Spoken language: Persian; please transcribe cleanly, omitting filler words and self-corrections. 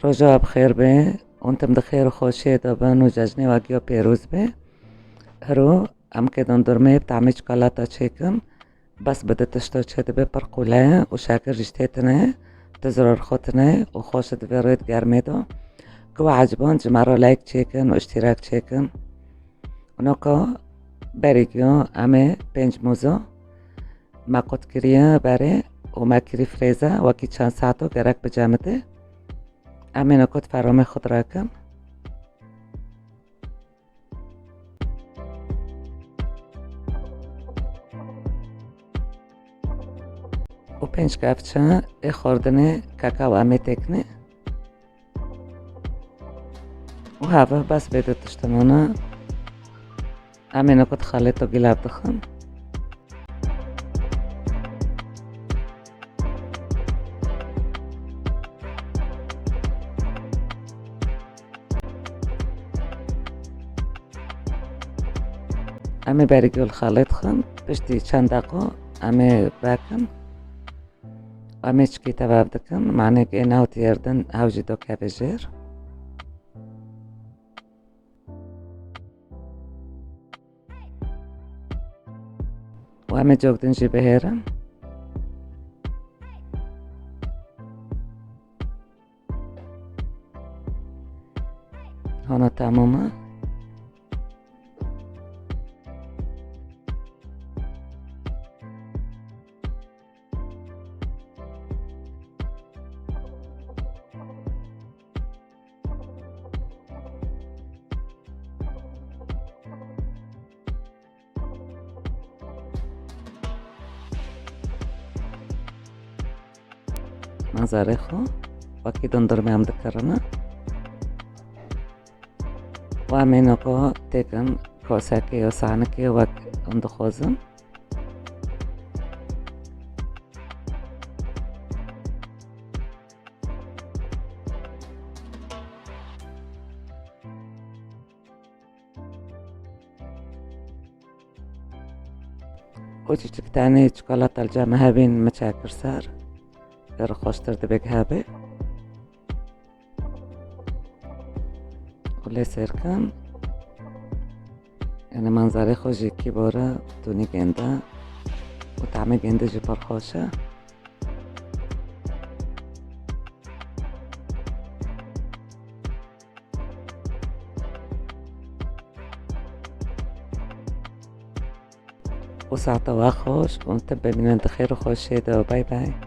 روزا بخیر به انتم بخیر و خوشی دابن و جشنی واقعی پیروز به هرو ام که دندرمه بتعمل شکلاته چیکن بس بده تشتا چه به پرقوله و شاکر رشته تنه تزرار خودنه و خوشت ویرید گرمه دو که عجبان جمعه لایک چیکن و اشتراک چیکن اونکا بریگیو امه 5 موزو ما قد کریه بره و ما کری فریزه وکی چند ساعتو گرک بجامده امه نکات فرامه خود را کن و 5 کفچه خوردنه کاکاو امه تکنه و هوا بس بده تشتنونه امه نکات خالتو گلاب دخن امه برگیول خالت خن پشتی چند دقیقه امه باکن امه چکی تباب دکن معنی که ایناو تیردن هاوجی دو کبجر و امه جوگدن جی بهرن هانا تمامه منظره خو وکی دندرمه هم دکرنه و امه نکو تکن کوساکی و سانکی وک اندخوزن و چیچک تانی چکالات الجامه هبین مچاکر سر گر خوشتر دبیگ هبه و لیسر کن یعنی منظره خو جیکی باره دونی گنده و طعم گنده جی پر خوشه و ساعتا خوش و انت ببینند خیر و خوشی ده و بای بای